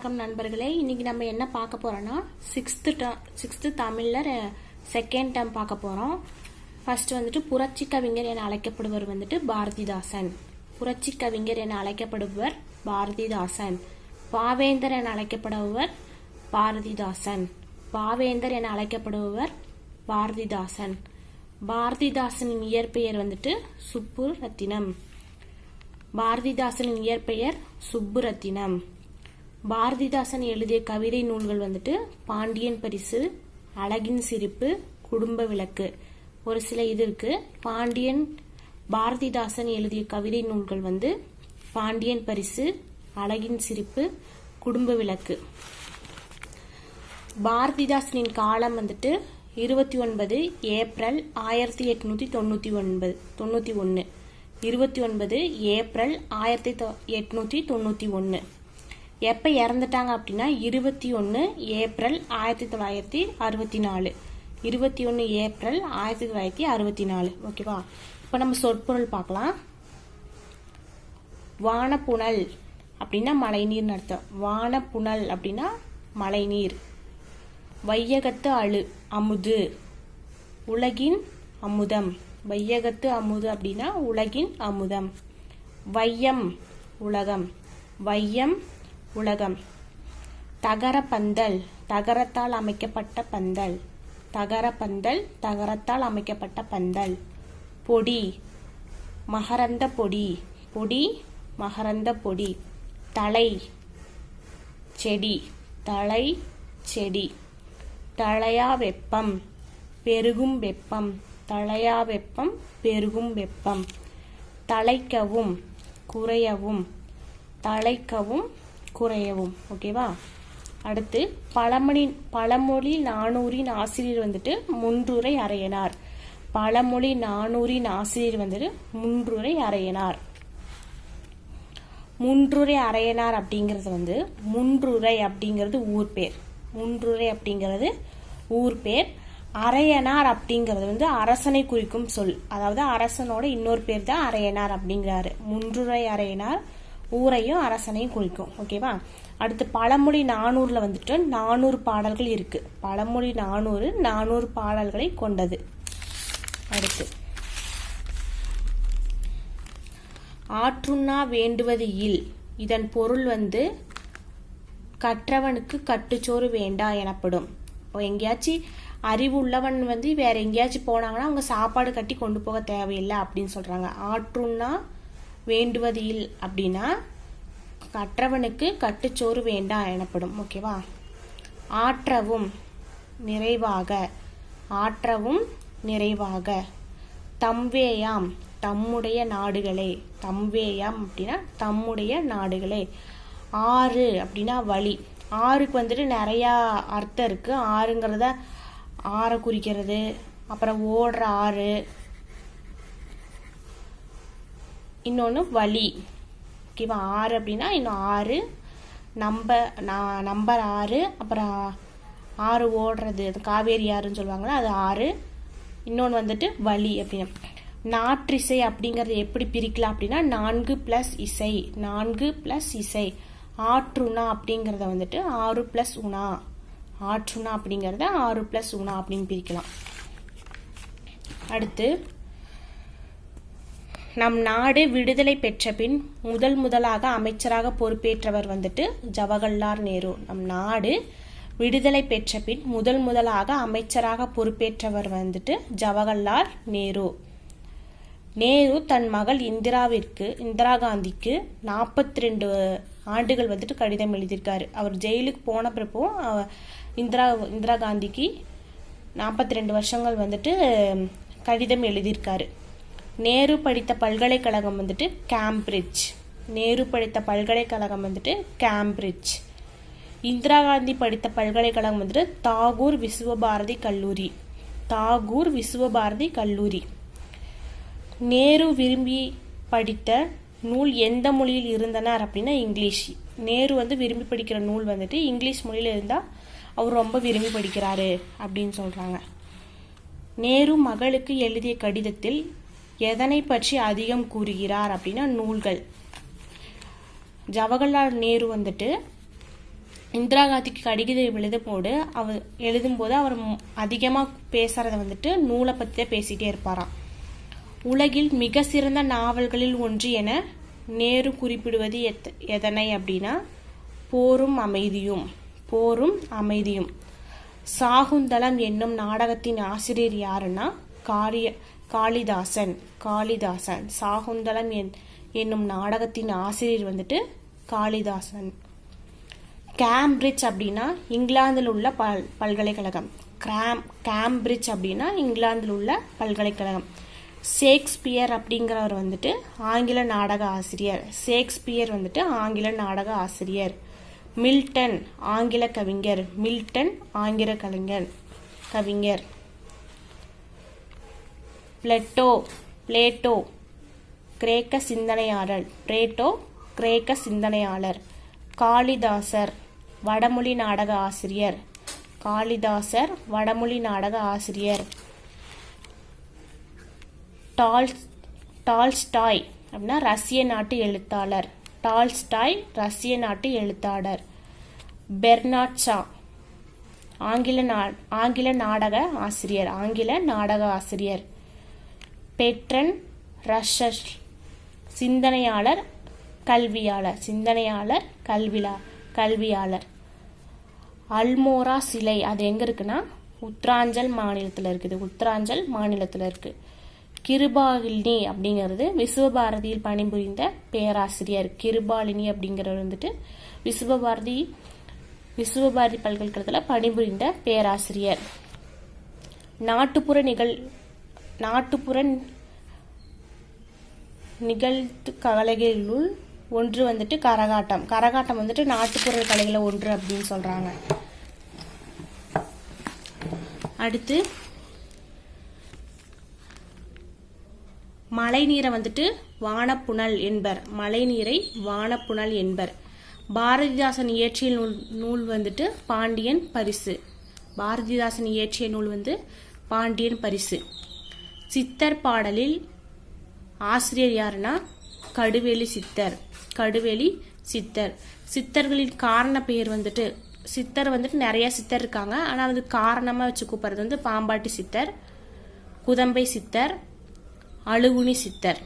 வணக்கம் நண்பர்களே. இன்னைக்கு நம்ம என்ன பார்க்க போறோம்னா சிக்ஸ்த்து தமிழில் செகண்ட் டேர்ம் பார்க்க போகிறோம். ஃபர்ஸ்ட் வந்துட்டு புரட்சி கவிஞர் என அழைக்கப்படுவர் வந்துட்டு பாரதிதாசன். புரட்சி கவிஞர் என அழைக்கப்படுவர் பாரதிதாசன். பாவேந்தர் என அழைக்கப்படுவர் பாரதிதாசன். பாவேந்தர் என அழைக்கப்படுவர் பாரதிதாசன். பாரதிதாசனின் இயற்பெயர் வந்துட்டு சுப்புரத்தினம். பாரதிதாசனின் இயற்பெயர் சுப்புரத்தினம். பாரதிதாசன் எழுதிய கவிதை நூல்கள் வந்துட்டு பாண்டியன் பரிசு, அழகின் சிரிப்பு, குடும்ப விளக்கு. ஒரு சில இது இருக்கு. பாரதிதாசன் எழுதிய கவிதை நூல்கள் வந்து பாண்டியன் பரிசு, அழகின் சிரிப்பு, குடும்ப விளக்கு. பாரதிதாசனின் காலம் வந்துட்டு 29 ஏப்ரல் 1891. 29 ஏப்ரல் 1891. எப்போ இறந்துட்டாங்க அப்படின்னா 21 ஏப்ரல் 1964. 21 ஏப்ரல் 1964. ஓகேவா? இப்போ நம்ம சொற்பொருள் பார்க்கலாம். வானப்புனல் அப்படின்னா மழைநீர்னு அர்த்தம். வானப்புனல் அப்படின்னா மழைநீர். வையகத்து அமுது, உலகின் அமுதம். வையகத்து அமுது அப்படின்னா உலகின் அமுதம். வையம் உலகம். வையம் உலகம். தகர பந்தல், தகரத்தால் அமைக்கப்பட்ட பந்தல். தகர பந்தல், தகரத்தால் அமைக்கப்பட்ட பந்தல். பொடி, மகரந்த பொடி. பொடி, மகரந்த பொடி. தலை, செடி. தலை, செடி. தழையா வெப்பம், பெருகும் வெப்பம். தழையா வெப்பம், பெருகும் வெப்பம். தலைக்கவும், குறையவும். தலைக்கவும், குறையவும். ஓகேவா? அடுத்து பழமொழி 400 ஆசிரியர் வந்துட்டு முன்றுரை அறையனார். பழமொழி 400 ஆசிரியர் வந்துட்டு முன்றுரை அறையனார். முன்றுரை அறையனார் அப்படிங்கிறது வந்து முன்றுரை அப்படிங்கிறது ஊர் பேர். முன்றுரை அப்படிங்கிறது ஊர் பேர். அரையனார் அப்படிங்கிறது வந்து அரசனை குறிக்கும் சொல். அதாவது அரசனோட இன்னொரு பேர் தான் அரையனார் அப்படிங்கிறாரு. முன்றுரை அரையனார் ஊரையும் அரசனையும் குறிக்கும். ஓகேவா? அடுத்து பழமொழி 400 வந்துட்டு 400 பாடல்கள் இருக்கு. பழமொழி 400 பாடல்களை கொண்டது. அடுத்து ஆற்றுண்ணா வேண்டுவது இல். இதன் பொருள் வந்து கற்றவனுக்கு கட்டுச்சோறு வேண்டா எனப்படும். இப்போ எங்கேயாச்சும் அறிவு உள்ளவன் வந்து வேற எங்கேயாச்சும் போனாங்கன்னா அவங்க சாப்பாடு கட்டி கொண்டு போக தேவையில்லை அப்படின்னு சொல்றாங்க. ஆற்றுண்ணா வேண்டுவது இல் அப்படின்னா கற்றவனுக்கு கட்டுச்சோறு வேண்டாம் எனப்படும். ஓகேவா? ஆற்றவும் நிறைவாக. ஆற்றவும் நிறைவாக. தம்வேயாம், தம்முடைய நாடுகளே. தம்வேயாம் அப்படின்னா தம்முடைய நாடுகளே. ஆறு அப்படின்னா வழி. ஆறுக்கு வந்துட்டு நிறையா அர்த்தம் இருக்கு. ஆறுங்கிறத ஆறை குறிக்கிறது, அப்புறம் ஓடுற ஆறு, இன்னொன்று வழி. ஓகேவா? ஆறு அப்படின்னா இன்னும் ஆறு, நம்பர் ஆறு, அப்புறம் ஆறு ஓடுறது, அது காவேரி ஆறுன்னு சொல்லுவாங்களா, அது ஆறு. இன்னொன்று வந்துட்டு வழி அப்படின்னு. நாற்றிசை அப்படிங்கிறது எப்படி பிரிக்கலாம் அப்படின்னா 4 + இசை. 4 + இசை. ஆற்றுணா அப்படிங்கிறத வந்துட்டு 6 + உணா. ஆற்றுணா அப்படிங்கிறத 6 + உணா அப்படின்னு பிரிக்கலாம். அடுத்து நம் நாடு விடுதலை பெற்ற பின் முதலாக அமைச்சராக பொறுப்பேற்றவர் வந்துட்டு ஜவஹர்லால் நேரு. நம் நாடு விடுதலை பெற்ற பின் முதலாக அமைச்சராக பொறுப்பேற்றவர் வந்துட்டு ஜவஹர்லால் நேரு. நேரு தன் மகள் இந்திரா காந்திக்கு 42 ஆண்டுகள் வந்துட்டு கடிதம் எழுதியிருக்காரு. அவர் ஜெயிலுக்கு போன பிறப்பும் இந்திரா காந்திக்கு 42 வருஷங்கள் வந்துட்டு கடிதம் எழுதியிருக்காரு. நேரு படித்த பல்கலைக்கழகம் வந்துட்டு கேம்பிரிட்ஜ். நேரு படித்த பல்கலைக்கழகம் வந்துட்டு கேம்பிரிட்ஜ். இந்திரா காந்தி படித்த பல்கலைக்கழகம் வந்துட்டு தாகூர் விஸ்வபாரதி கல்லூரி. தாகூர் விஸ்வபாரதி கல்லூரி. நேரு விரும்பி படித்த நூல் எந்த மொழியில் இருந்தனர் அப்படின்னா இங்கிலீஷ். நேரு வந்து விரும்பி படிக்கிற நூல் வந்துட்டு இங்கிலீஷ் மொழியில் இருந்தால் அவர் ரொம்ப விரும்பி படிக்கிறாரு அப்படின்னு சொல்கிறாங்க. நேரு மகளுக்கு எழுதிய கடிதத்தில் எதனை பற்றி அதிகம் கூறுகிறார் அப்படின்னா நூல்கள். ஜவஹர்லால் நேரு வந்துட்டு இந்திரா காந்திக்கு கடிதம் எழுதும்போது அவர் அதிகமாக பேசுறத வந்துட்டு நூலை பற்றி தான் பேசிகிட்டே இருப்பாராம். உலகில் மிக சிறந்த நாவல்களில் ஒன்று என நேரு குறிப்பிடுவது எதனை அப்படின்னா போரும் அமைதியும். சாகுந்தலம் என்னும் நாடகத்தின் ஆசிரியர் யாருன்னா காளிதாசன். சாகுந்தலம் என்னும் நாடகத்தின் ஆசிரியர் வந்துட்டு காளிதாசன். கேம்பிரிட்ஜ் அப்படின்னா இங்கிலாந்தில் உள்ள பல்கலைக்கழகம். கேம்பிரிட்ஜ் அப்படின்னா இங்கிலாந்தில் உள்ள பல்கலைக்கழகம். ஷேக்ஸ்பியர் அப்படிங்கிறவர் வந்துட்டு ஆங்கில நாடக ஆசிரியர். மில்டன் ஆங்கில கவிஞர். பிளேட்டோ கிரேக்க சிந்தனையாளர். காளிதாசர் வடமொழி நாடக ஆசிரியர். டால்ஸ்டாய் அப்படின்னா ரஷ்ய நாட்டு எழுத்தாளர். பெர்னாட் ஷா ஆங்கில நாடக ஆசிரியர். பெட்ரன் ரஷல் சிந்தனையாளர் கல்வியாளர். அல்மோரா சிலை அது எங்க இருக்குன்னா உத்தராஞ்சல் மாநிலத்தில் இருக்கு. கிருபாலினி அப்படிங்கிறது விஸ்வபாரதியில் பணிபுரிந்த பேராசிரியர். கிருபாலினி அப்படிங்கிறவர் வந்துட்டு விஸ்வபாரதி பல்கலைக்கழகத்தில் பணிபுரிந்த பேராசிரியர். நாட்டுப்புற நிகழ்த்து கலைகளுள் ஒன்று வந்துட்டு கரகாட்டம் வந்துட்டு நாட்டுப்புற கலைகளை ஒன்று அப்படின்னு சொல்றாங்க. அடுத்து மழைநீரை வந்துட்டு வானப்புனல் என்பர். பாரதிதாசன் இயற்றிய நூல் வந்துட்டு பாண்டியன் பரிசு. சித்தர் பாடலில் ஆசிரியர் யாருன்னா கடுவெளி சித்தர். சித்தர்களின் காரண பெயர் வந்துட்டு சித்தர் வந்துட்டு நிறைய சித்தர் இருக்காங்க. ஆனா வந்து காரணமா வச்சு கூப்பிடுறது வந்து பாம்பாட்டி சித்தர், குதம்பை சித்தர், அழுகுனி சித்தர்.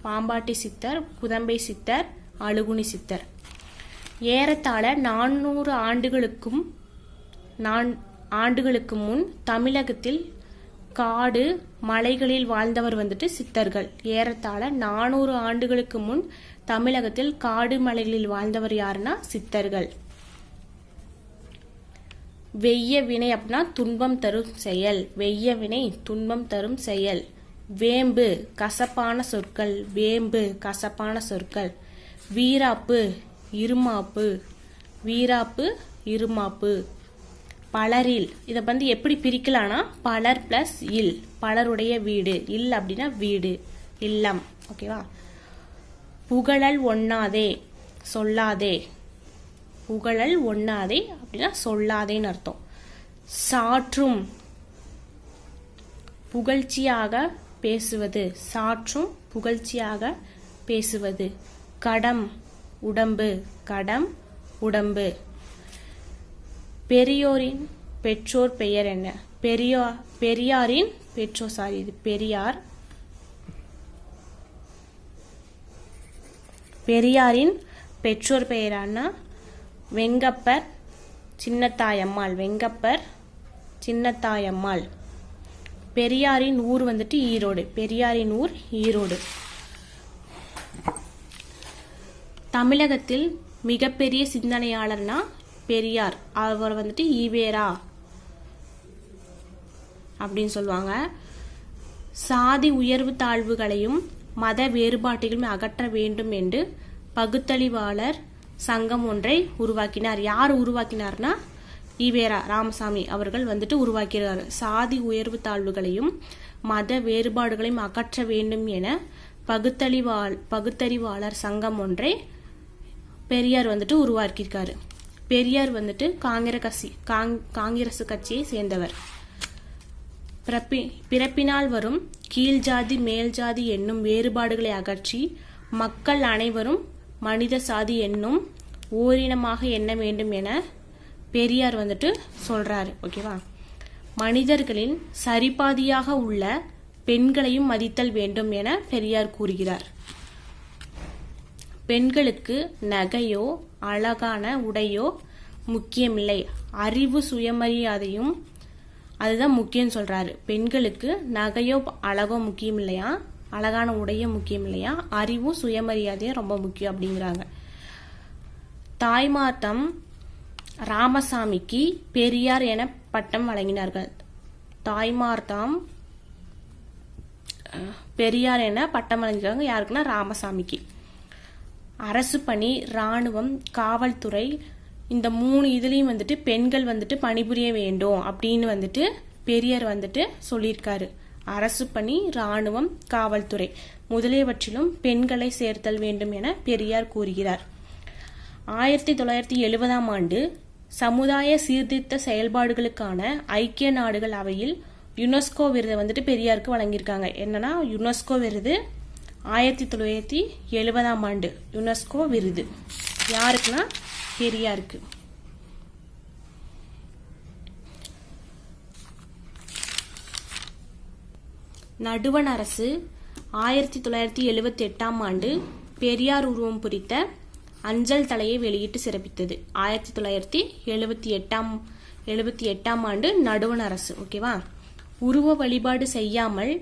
பாம்பாட்டி சித்தர், குதம்பை சித்தர், அழுகுனி சித்தர். ஏறத்தாழ 400 ஆண்டுகளுக்கு முன் தமிழகத்தில் காடு மலைகளில் வாழ்ந்தவர் வந்துட்டு சித்தர்கள். ஏறத்தாழ 400 ஆண்டுகளுக்கு முன் தமிழகத்தில் காடு மலைகளில் வாழ்ந்தவர் யாருன்னா சித்தர்கள். வெய்ய வினை அப்படின்னா துன்பம் தரும் செயல். வேம்பு கசப்பான சொற்கள். வீராப்பு இருமாப்பு. பலரில் இதை வந்து எப்படி பிரிக்கலாம்னா பலர் பிளஸ் இல். பலருடைய வீடு. இல் அப்படின்னா வீடு, இல்லம். ஓகேவா. புகழல் ஒண்ணாதே அப்படின்னா சொல்லாதேன்னு அர்த்தம். சாற்றும் புகழ்ச்சியாக பேசுவது. கடம் உடம்பு. பெரியோரின் பெற்றோர் பெயர் என்ன? பெரியாரின் பெற்றோர் பெயரானா வெங்கப்பர் சின்னத்தாயம்மாள். பெரியாரின் ஊர் வந்துட்டு ஈரோடு. தமிழகத்தில் மிகப்பெரிய சிந்தனையாளர்னா பெரியார். அவர் வந்துட்டு ஈவேரா அப்படின்னு சொல்லுவாங்க. சாதி உயர்வு தாழ்வுகளையும் மத வேறுபாட்டையும் அகற்ற வேண்டும் என்று பகுத்தறிவாளர் சங்கம் ஒன்றை உருவாக்கினார். யார் உருவாக்கினார்னா ஈவேரா ராமசாமி அவர்கள் வந்துட்டு உருவாக்கிறார். சாதி உயர்வு தாழ்வுகளையும் மத வேறுபாடுகளையும் அகற்ற வேண்டும் என பகுத்தறிவாளர் சங்கம் ஒன்றை பெரியார் வந்துட்டு உருவாக்கியிருக்காரு. பெரியார் வந்துட்டு காங்கிரஸ் கட்சியை சேர்ந்தவர். பிறப்பினால் வரும் கீழ் ஜாதி மேல் ஜாதி என்னும் வேறுபாடுகளை அகற்றி மக்கள் அனைவரும் மனித சாதி என்னும் ஓரினமாக எண்ண வேண்டும் என பெரியார் வந்துட்டு சொல்றாரு. ஓகேவா? மனிதர்களின் சரிபாதியாக உள்ள பெண்களையும் மதித்தல் வேண்டும் என பெரியார் கூறுகிறார். பெண்களுக்கு நகையோ அழகான உடையோ முக்கியமில்லை, அறிவு சுயமரியாதையும் அதுதான் முக்கியம் சொல்றாரு. பெண்களுக்கு நகையோ அழகோ முக்கியம் இல்லையா, அழகான உடையோ முக்கியம் இல்லையா, அறிவும் சுயமரியாதையும் ரொம்ப முக்கியம் அப்படிங்கிறாங்க. தாய்மார்த்தம் ராமசாமிக்கு பெரியார் என பட்டம் வழங்கினார்கள். தாய்மார்த்தாம் பெரியார் என பட்டம் வழங்கியிருக்காங்க. யாருக்குன்னா ராமசாமிக்கு. அரசு பணி, இராணுவம், காவல்துறை இந்த 3 இதுலயும் வந்துட்டு பெண்கள் வந்துட்டு பணிபுரிய வேண்டும் அப்படின்னு வந்துட்டு பெரியார் வந்துட்டு சொல்லியிருக்காரு. அரசு பணி, இராணுவம், காவல்துறை முதலியவற்றிலும் பெண்களை சேர்த்தல் வேண்டும் என பெரியார் கூறுகிறார். 1970ஆம் ஆண்டு சமுதாய சீர்திருத்த செயல்பாடுகளுக்கான ஐக்கிய நாடுகள் அவையில் யுனெஸ்கோ விருதை வந்துட்டு பெரியாருக்கு வழங்கியிருக்காங்க. என்னன்னா யுனெஸ்கோ விருது 1970ஆம் ஆண்டு யுனெஸ்கோ விருது யாருக்குன்னா பெரியாருக்கு. நடுவண் அரசு 1978ஆம் ஆண்டு பெரியார் உருவம் பொறித்த அஞ்சல் தலையை வெளியிட்டு சிறப்பித்தது. 1978ஆம் ஆண்டு நடுவண் அரசு. ஓகேவா? உருவ வழிபாடு செய்யாமல்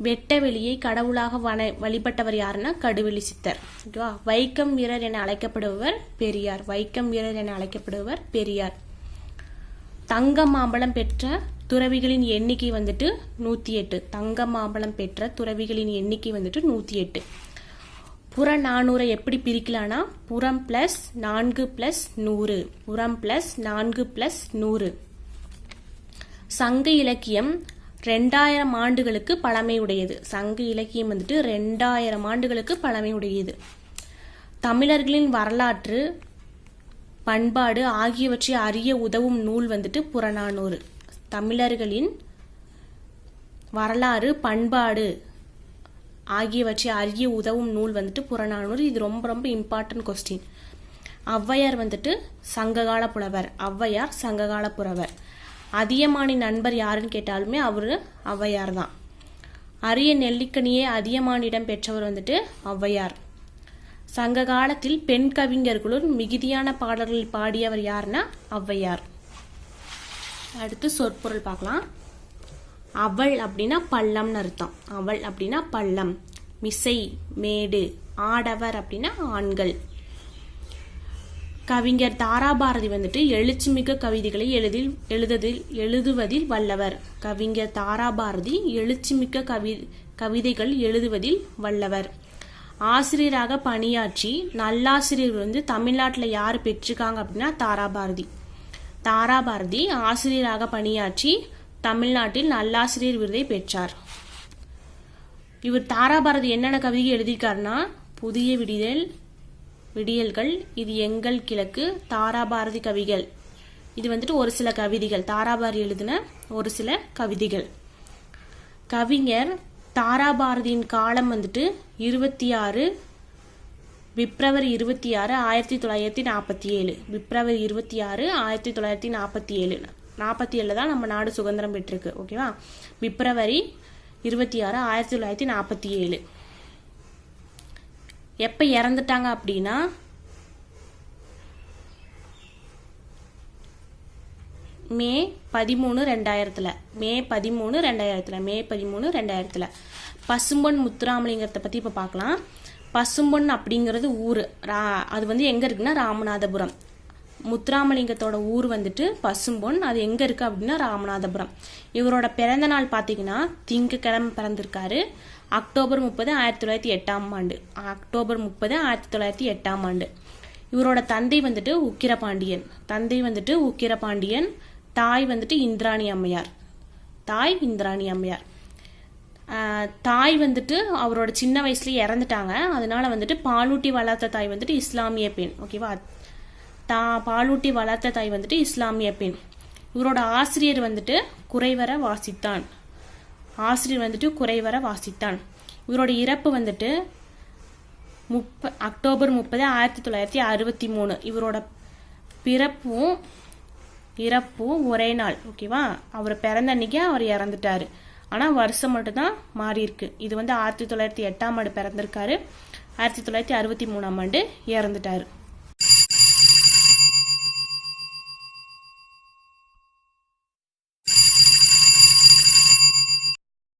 வெட்ட வெளியை கடவுளாக வழிபட்டவர் யாருன்னா கடுவெளி சித்தர். ஓகேவா? வைக்கம் வீரர் என அழைக்கப்படுபவர் பெரியார். வைக்கம் வீரர் என அழைக்கப்படுபவர் பெரியார். தங்க மாம்பழம் பெற்ற துறவிகளின் எண்ணிக்கை வந்துட்டு 108. தங்க மாம்பழம் பெற்ற துறவிகளின் எண்ணிக்கை வந்துட்டு 108. புற 400 எப்படி பிரிக்கலாம்னா புறம் பிளஸ் 4 பிளஸ் 100. புறம் பிளஸ் 4 பிளஸ் 100. சங்க இலக்கியம் 2000 ஆண்டுகளுக்கு பழமையுடையது. சங்க இலக்கியம் வந்துட்டு 2000 ஆண்டுகளுக்கு பழமையுடையது. தமிழர்களின் வரலாற்று, பண்பாடு ஆகியவற்றை அறிய உதவும் நூல் வந்துட்டு புறநானூறு. தமிழர்களின் வரலாறு, பண்பாடு ஆகியவற்றை அறிய உதவும் நூல் வந்துட்டு புறநானூறு. இது ரொம்ப ரொம்ப இம்பார்ட்டன்ட் கொஸ்டின். ஔவையார் வந்துட்டு சங்ககால புலவர். ஔவையார் சங்ககால புலவர். அதியமானின் நண்பர் யாருன்னு கேட்டாலுமே அவரு ஔவையார் தான். அரிய நெல்லிக்கனியே அதியமானிடம் பெற்றவர் வந்துட்டு ஔவையார். சங்க காலத்தில் பெண் கவிஞர்களுள் மிகுதியான பாடல்கள் பாடியவர் யாருன்னா ஔவையார். அடுத்து சொற்பொருள் பார்க்கலாம். அவள் அப்படின்னா பள்ளம்னு அர்த்தம். அவள் அப்படின்னா பள்ளம். மிசை மேடு. ஆடவர் அப்படின்னா ஆண்கள். கவிஞர் தாராபாரதி வந்துட்டு எழுச்சிமிக்க கவிதைகளை எழுதுவதில் வல்லவர். கவிஞர் தாராபாரதி எழுச்சிமிக்க கவிதைகள் எழுதுவதில் வல்லவர். ஆசிரியராக பணியாற்றி நல்லாசிரியர் வந்து தமிழ்நாட்டில் யார் பெற்றிருக்காங்க அப்படின்னா தாராபாரதி. தாராபாரதி ஆசிரியராக பணியாற்றி தமிழ்நாட்டில் நல்லாசிரியர் விருதை பெற்றார். இவர் தாராபாரதி என்னென்ன கவிதை எழுதியிருக்காருன்னா புதிய விடியல்கள், இது எங்கள் கிழக்கு, தாராபாரதி கவிகள். இது வந்துட்டு ஒரு சில கவிதைகள், தாராபாரதி எழுதின ஒரு சில கவிதைகள். கவிஞர் தாராபாரதியின் காலம் வந்துட்டு 26 பிப்ரவரி 26 1947. பிப்ரவரி 26 1947. 47 தான் நம்ம நாடு சுதந்திரம் பெற்றிருக்கு. ஓகேவா? பிப்ரவரி 26 1947. எப்ப இறந்துட்டாங்க அப்படின்னா மே 13 2000. பசும்பொன் முத்துராமலிங்கத்தை பத்தி இப்ப பார்க்கலாம். பசும்பொன் அப்படிங்கிறது ஊரு. அது வந்து எங்க இருக்குன்னா ராமநாதபுரம். முத்துராமலிங்கத்தோட ஊர் வந்துட்டு பசும்பொன். அது எங்க இருக்கு அப்படின்னா ராமநாதபுரம். இவரோட பிறந்த நாள் பாத்தீங்கன்னா திங்கட்கிழமை பிறந்திருக்காரு. அக்டோபர் 30 1908ஆம் ஆண்டு. அக்டோபர் 30 1908ஆம் ஆண்டு. இவரோட தந்தை வந்துட்டு உக்கிரபாண்டியன். தாய் வந்துட்டு இந்திராணி அம்மையார். தாய் வந்துட்டு அவரோட சின்ன வயசுலயே இறந்துட்டாங்க. அதனால வந்துட்டு பாலூட்டி வளர்த்த தாய் வந்துட்டு இஸ்லாமிய பெண். ஓகேவா? பாலூட்டி வளர்த்த தாய் வந்துட்டு இஸ்லாமிய பெண். இவரோட ஆசிரியர் வந்துட்டு குறைவர வாசித்தான். இவரோட இறப்பு வந்துட்டு அக்டோபர் 30 1963. இவரோட பிறப்பும் இறப்பும் ஒரே நாள். ஓகேவா, அவர் பிறந்த அன்னைக்கு அவர் இறந்துட்டாரு. ஆனால் வருஷம் மட்டும்தான் மாறி இருக்கு. இது 1908ஆம் ஆண்டு பிறந்திருக்காரு, 1963ஆம் ஆண்டு இறந்துட்டாரு.